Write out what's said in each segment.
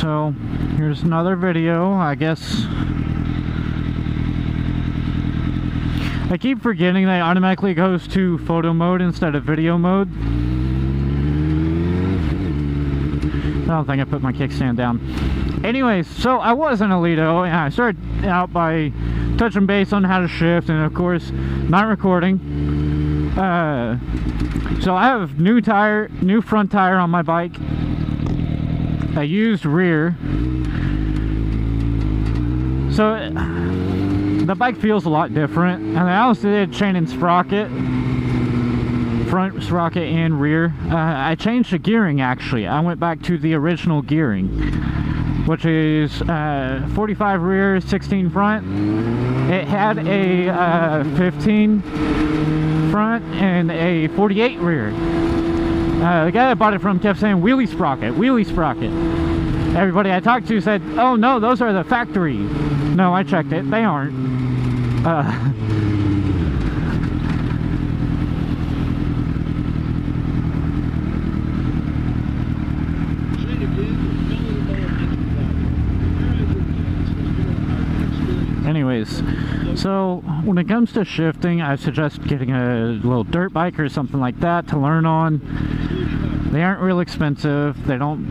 so here's another video. I guess I keep forgetting that it automatically goes to photo mode instead of video mode. I don't think I put my kickstand down. Anyways, so I was in Aledo, and I started out by touching base on how to shift, and of course, not recording. So I have new front tire on my bike. I used rear. So the bike feels a lot different, and I also did chain and sprocket, front sprocket and rear. I changed the gearing actually. I went back to the original gearing, which is 45 rear, 16 front. It had a 15 front and a 48 rear. The guy that bought it from kept saying wheelie sprocket, wheelie sprocket. Everybody I talked to said, oh no, those are the factory. No, I checked it, they aren't. Anyways, so when it comes to shifting, I suggest getting a little dirt bike or something like that to learn on. They aren't real expensive. You don't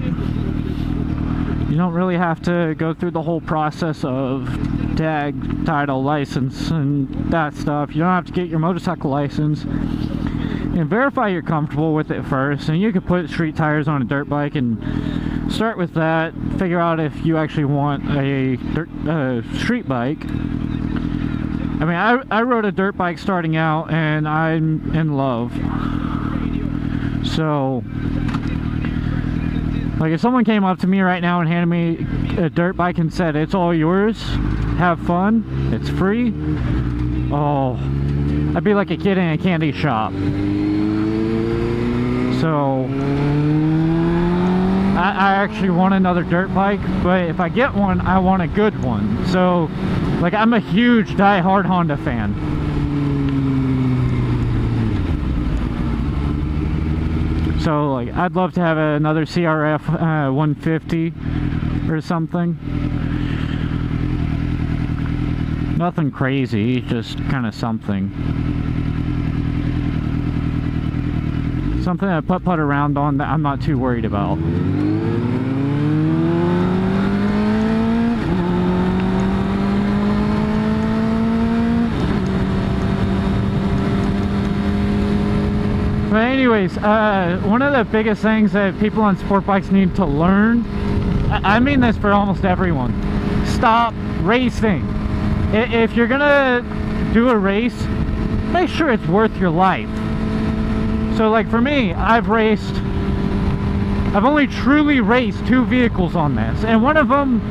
really have to go through the whole process of tag, title, license, and that stuff. You don't have to get your motorcycle license. And verify you're comfortable with it first, and you can put street tires on a dirt bike and start with that. Figure out if you actually want a street bike. I mean, I rode a dirt bike starting out, and I'm in love. So, like, if someone came up to me right now and handed me a dirt bike and said, it's all yours, have fun, it's free, oh, I'd be like a kid in a candy shop. So I actually want another dirt bike, but if I get one, I want a good one. So, like, I'm a huge die-hard Honda fan. So, like, I'd love to have another CRF 150 or something. Nothing crazy, just kind of something. Something I putt around on that I'm not too worried about. But anyways, one of the biggest things that people on sport bikes need to learn, I mean this for almost everyone, stop racing. If you're gonna do a race, make sure it's worth your life. So, like, for me, I've only truly raced 2 vehicles on this, and one of them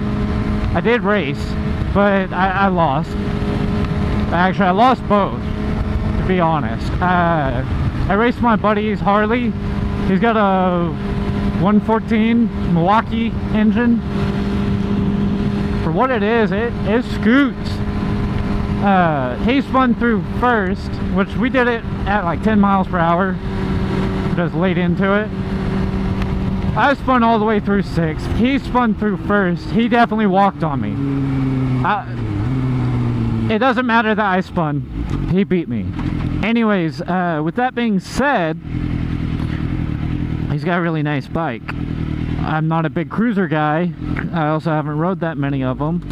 I did race, but I lost. Actually, I lost both, to be honest. I raced my buddy's Harley. He's got a 114 Milwaukee engine. For what it is, it scoots. He spun through first, which we did it at like 10 miles per hour, just laid into it. I spun all the way through 6th. He spun through first. He definitely walked on me. It doesn't matter that I spun. He beat me. Anyways, with that being said, he's got a really nice bike. I'm not a big cruiser guy. I also haven't rode that many of them,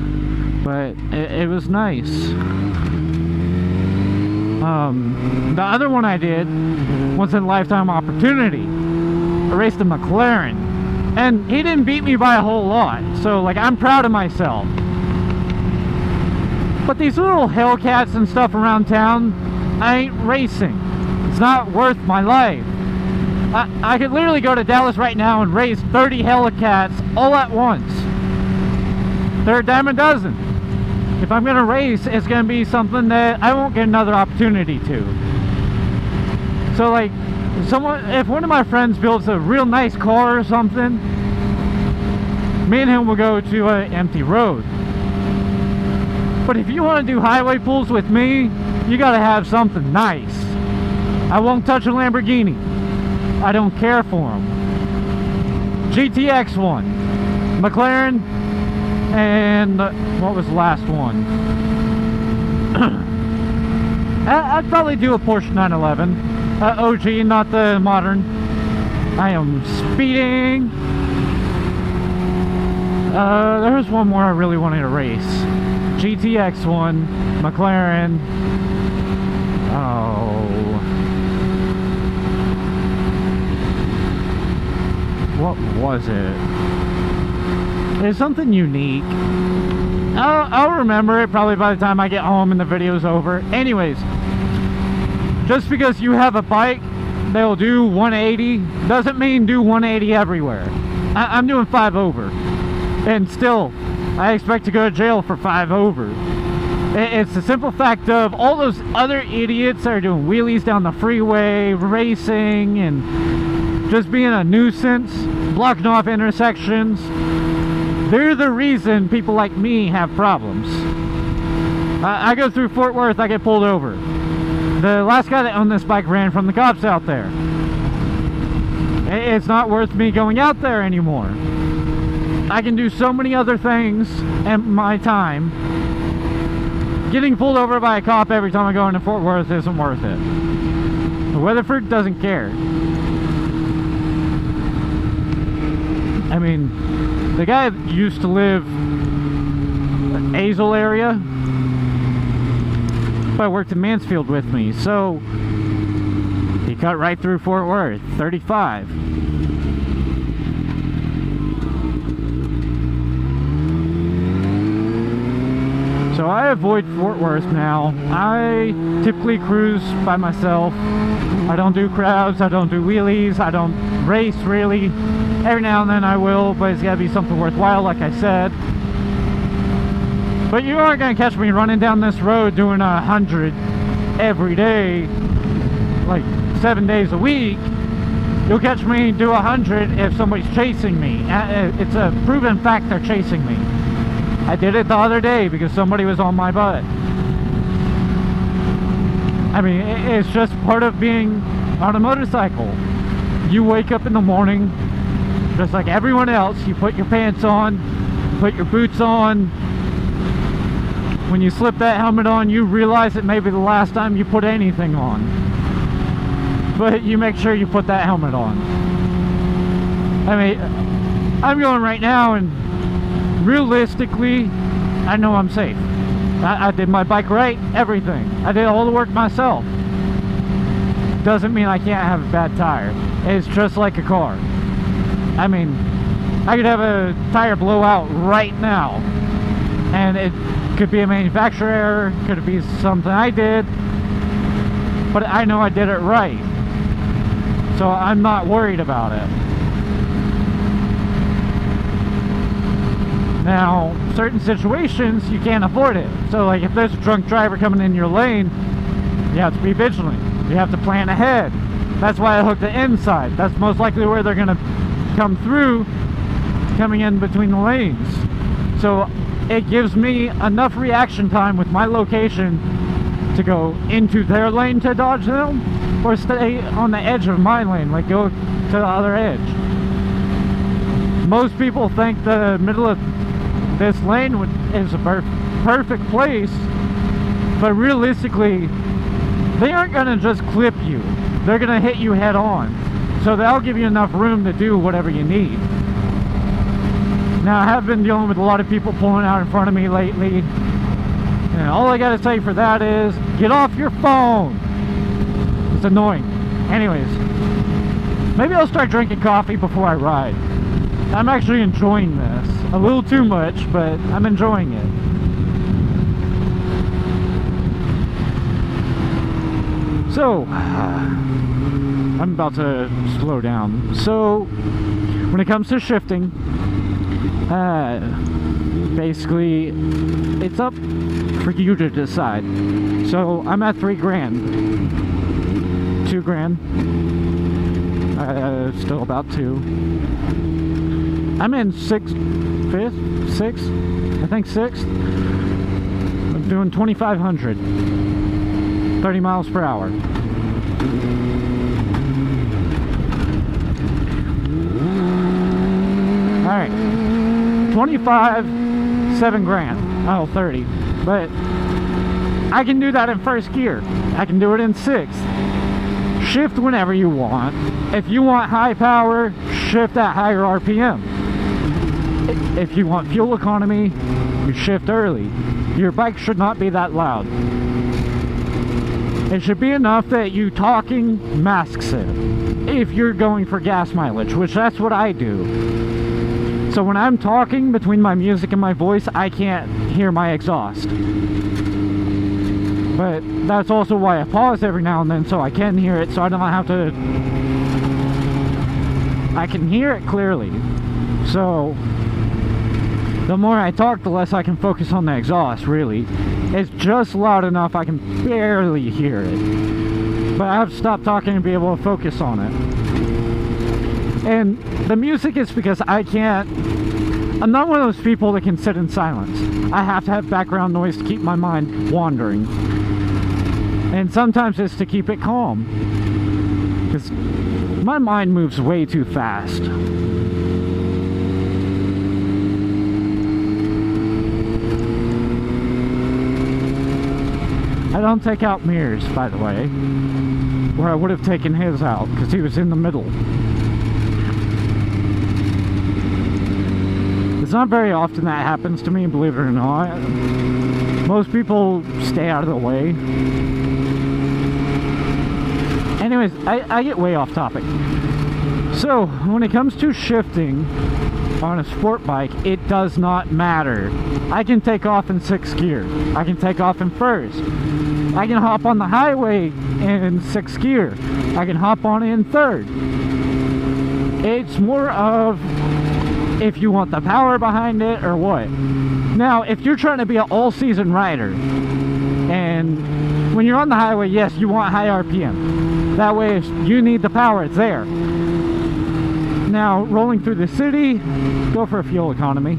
but it was nice. The other one I did, once in a lifetime opportunity, I raced a McLaren, and he didn't beat me by a whole lot, so, like, I'm proud of myself. But these little Hellcats and stuff around town, I ain't racing. It's not worth my life. I could literally go to Dallas right now and race 30 Hellcats all at once. They're a dime a dozen. If I'm gonna race, it's gonna be something that I won't get another opportunity to. So, like, if one of my friends builds a real nice car or something, me and him will go to an empty road. But if you want to do highway pulls with me, you gotta have something nice. I won't touch a Lamborghini. I don't care for them. GTX one. McLaren, and what was the last one? I'd probably do a Porsche 911. OG, not the modern. I am speeding. There's one more I really wanted to race. GTX one, McLaren. Oh. What was it? It's something unique. I'll remember it probably by the time I get home and the video's over. Anyways, just because you have a bike they'll do 180 doesn't mean do 180 everywhere. I'm doing 5 over, and still I expect to go to jail for 5 over. It's the simple fact of all those other idiots that are doing wheelies down the freeway, racing, and just being a nuisance, blocking off intersections. They're the reason people like me have problems. I go through Fort Worth, I get pulled over. The last guy that owned this bike ran from the cops out there. It's not worth me going out there anymore. I can do so many other things in my time. Getting pulled over by a cop every time I go into Fort Worth isn't worth it. Weatherford doesn't care. I mean, the guy that used to live in the Azle area, but worked in Mansfield with me, so he cut right through Fort Worth, 35. So I avoid Fort Worth now. I typically cruise by myself. I don't do crowds, I don't do wheelies, I don't race really. Every now and then I will, but it's gotta be something worthwhile, like I said. But you aren't gonna catch me running down this road doing 100 every day, like 7 days a week. You'll catch me do 100 if somebody's chasing me. It's a proven fact they're chasing me. I did it the other day because somebody was on my butt. I mean, it's just part of being on a motorcycle. You wake up in the morning, just like everyone else, you put your pants on, put your boots on. When you slip that helmet on, you realize it may be the last time you put anything on. But you make sure you put that helmet on. I mean, I'm going right now, and realistically, I know I'm safe. I did my bike right, everything. I did all the work myself. Doesn't mean I can't have a bad tire. It's just like a car. I mean, I could have a tire blowout right now, and it could be a manufacturer error, could be something I did, but I know I did it right, so I'm not worried about it. Now, certain situations you can't afford it. So like if there's a drunk driver coming in your lane, you have to be vigilant. You have to plan ahead. That's why I hooked the inside. That's most likely where they're gonna come through, coming in between the lanes. So it gives me enough reaction time with my location to go into their lane to dodge them, or stay on the edge of my lane, like go to the other edge. Most people think the middle of this lane is a perfect place, but realistically they aren't going to just clip you, they're going to hit you head on, so they'll give you enough room to do whatever you need. Now, I have been dealing with a lot of people pulling out in front of me lately, and all I gotta say for that is get off your phone. It's annoying. Anyways, maybe I'll start drinking coffee before I ride. I'm actually enjoying this. A little too much, but I'm enjoying it. So, I'm about to slow down. So, when it comes to shifting, basically, it's up for you to decide. So, I'm at $3,000. $2,000. Still about 2. I'm in 6th, I think 6th. I'm doing 2,500, 30 miles per hour. All right. 25, 7 grand. Oh, 30. But I can do that in first gear. I can do it in sixth. Shift whenever you want. If you want high power, shift at higher RPM. If you want fuel economy, you shift early. Your bike should not be that loud. It should be enough that you talking masks it. If you're going for gas mileage, which that's what I do. So when I'm talking between my music and my voice, I can't hear my exhaust. But that's also why I pause every now and then, so I can hear it, so I don't have to... I can hear it clearly. So the more I talk, the less I can focus on the exhaust, really. It's just loud enough I can barely hear it. But I have to stop talking and be able to focus on it. And the music is because I'm not one of those people that can sit in silence. I have to have background noise to keep my mind wandering. And sometimes it's to keep it calm. Because my mind moves way too fast. I don't take out mirrors, by the way. Where I would have taken his out, because he was in the middle. It's not very often that happens to me, believe it or not. Most people stay out of the way. Anyways, I get way off topic. So, when it comes to shifting on a sport bike, it does not matter. I can take off in 6th gear. I can take off in 1st. I can hop on the highway in 6th gear. I can hop on in 3rd. It's more of if you want the power behind it or what. Now, if you're trying to be an all-season rider, and when you're on the highway, yes, you want high RPM. That way, if you need the power, it's there. Now, rolling through the city, go for a fuel economy.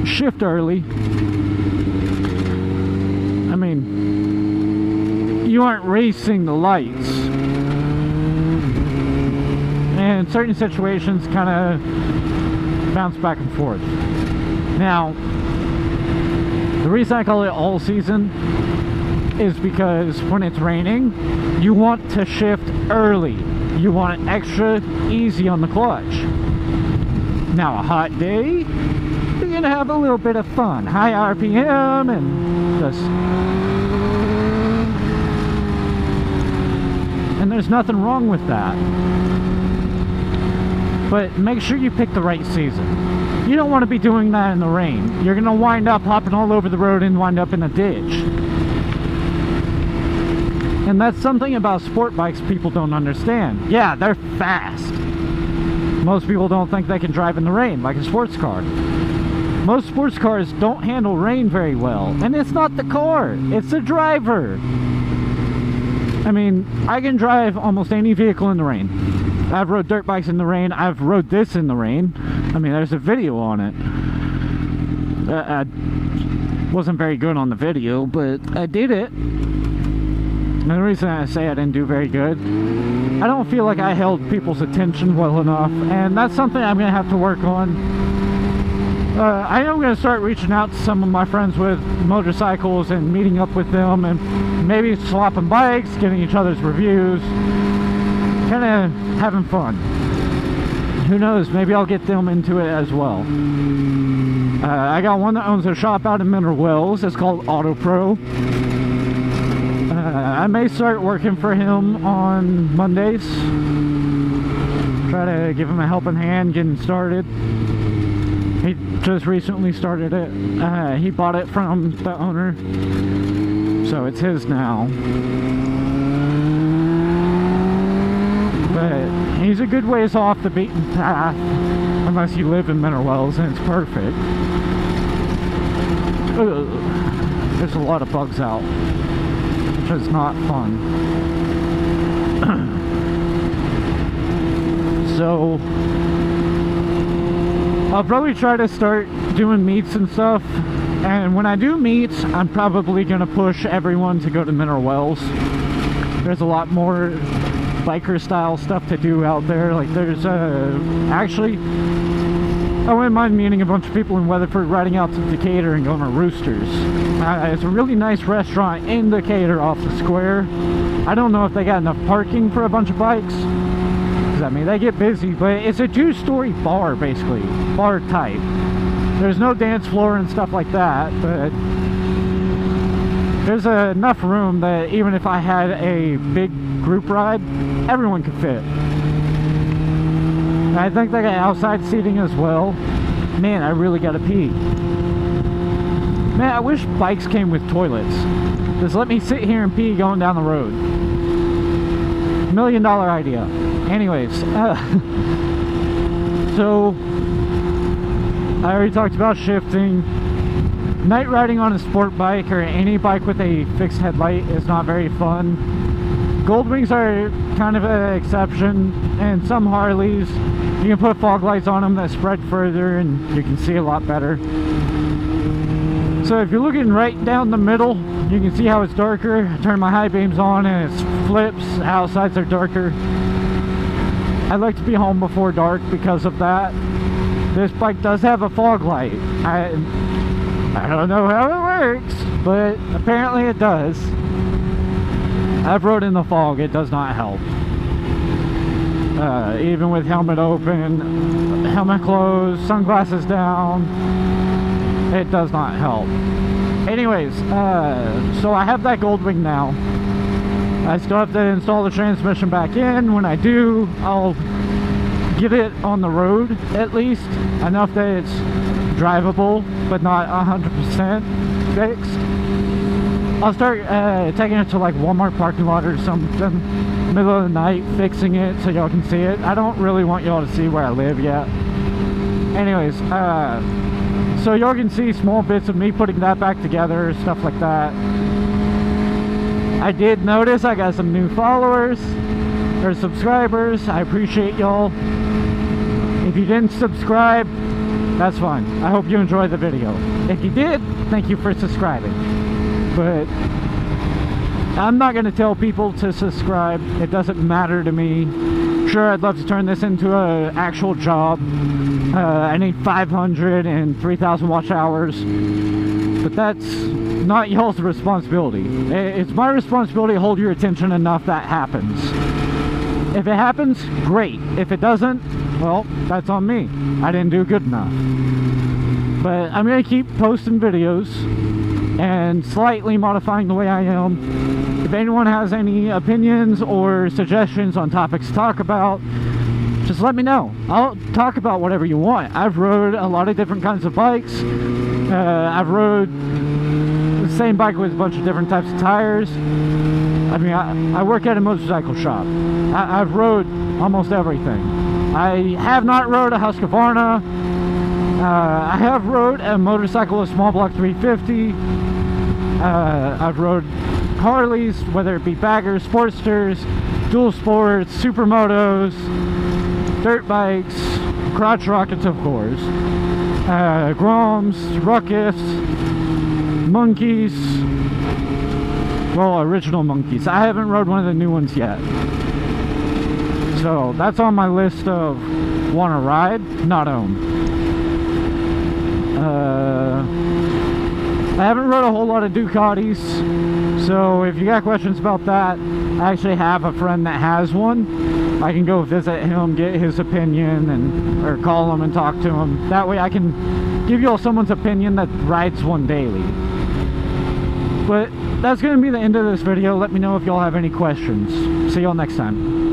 Shift early. I mean, you aren't racing the lights. And certain situations kind of bounce back and forth. Now, the reason I call it all season is because when it's raining, you want to shift early. You want it extra easy on the clutch. Now, a hot day, you're gonna have a little bit of fun. High RPM and just... And there's nothing wrong with that. But make sure you pick the right season. You don't want to be doing that in the rain. You're gonna wind up hopping all over the road and wind up in a ditch. And that's something about sport bikes people don't understand. Yeah, they're fast. Most people don't think they can drive in the rain like a sports car. Most sports cars don't handle rain very well. And it's not the car, it's the driver. I mean, I can drive almost any vehicle in the rain. I've rode dirt bikes in the rain. I've rode this in the rain. I mean, there's a video on it. I wasn't very good on the video, but I did it. And the reason I say I didn't do very good, I don't feel like I held people's attention well enough, and that's something I'm going to have to work on. I am going to start reaching out to some of my friends with motorcycles and meeting up with them and maybe swapping bikes, getting each other's reviews, kind of having fun. Who knows, maybe I'll get them into it as well. I got one that owns a shop out in Mineral Wells. It's called Auto Pro. I may start working for him on Mondays. Try to give him a helping hand getting started. He just recently started it. He bought it from the owner, so it's his now. But he's a good ways off the beaten path, unless you live in Mineral Wells, and it's perfect. Ugh. There's a lot of bugs out, which is not fun. So I'll probably try to start doing meets and stuff, and when I do meets, I'm probably going to push everyone to go to Mineral Wells. There's a lot more biker style stuff to do out there. Like there's actually I wouldn't mind meeting a bunch of people in Weatherford, riding out to Decatur and going to Roosters. It's a really nice restaurant in Decatur off the square. I don't know if they got enough parking for a bunch of bikes. I mean, they get busy, but it's a 2-story bar, basically. Bar type. There's no dance floor and stuff like that, but there's enough room that even if I had a big group ride, everyone could fit. And I think they got outside seating as well. Man, I really gotta pee. Man, I wish bikes came with toilets. Just let me sit here and pee going down the road. $1 million idea. Anyways, so I already talked about shifting. Night riding on a sport bike or any bike with a fixed headlight is not very fun. Goldwings are kind of an exception, and some Harleys, you can put fog lights on them that spread further and you can see a lot better. So if you're looking right down the middle, you can see how it's darker. I turn my high beams on and it flips, outsides are darker. I like to be home before dark because of that. This bike does have a fog light. I don't know how it works, but apparently it does. I've rode in the fog, it does not help. Even with helmet open, helmet closed, sunglasses down, it does not help. Anyways, so I have that Goldwing now. I still have to install the transmission back in. When I do, I'll get it on the road at least, enough that it's drivable, but not 100% fixed. I'll start taking it to like Walmart parking lot or something, middle of the night, fixing it so y'all can see it. I don't really want y'all to see where I live yet. Anyways, so y'all can see small bits of me putting that back together, stuff like that. I did notice I got some new followers or subscribers. I appreciate y'all. If you didn't subscribe, that's fine. I hope you enjoyed the video. If you did, thank you for subscribing. But I'm not going to tell people to subscribe. It doesn't matter to me. Sure, I'd love to turn this into an actual job. I need 500 and 3,000 watch hours. But that's not y'all's responsibility. It's my responsibility to hold your attention enough that happens. If it happens, great. If it doesn't, well, that's on me. I didn't do good enough. But I'm going to keep posting videos and slightly modifying the way I am. If anyone has any opinions or suggestions on topics to talk about, just let me know. I'll talk about whatever you want. I've rode a lot of different kinds of bikes. I've rode the same bike with a bunch of different types of tires. I mean, I work at a motorcycle shop. I've rode almost everything. I have not rode a Husqvarna. I have rode a motorcycle, a small block 350. I've rode Harleys, whether it be baggers, Sportsters, dual sports, supermotos, dirt bikes, crotch rockets, of course, Groms, Ruckus, monkeys, well, original monkeys. I haven't rode one of the new ones yet, so that's on my list of want to ride, not own. I haven't rode a whole lot of Ducatis, so if you got questions about that, I actually have a friend that has one. I can go visit him, get his opinion, or call him and talk to him. That way I can give you all someone's opinion that rides one daily. But that's going to be the end of this video. Let me know if y'all have any questions. See y'all next time.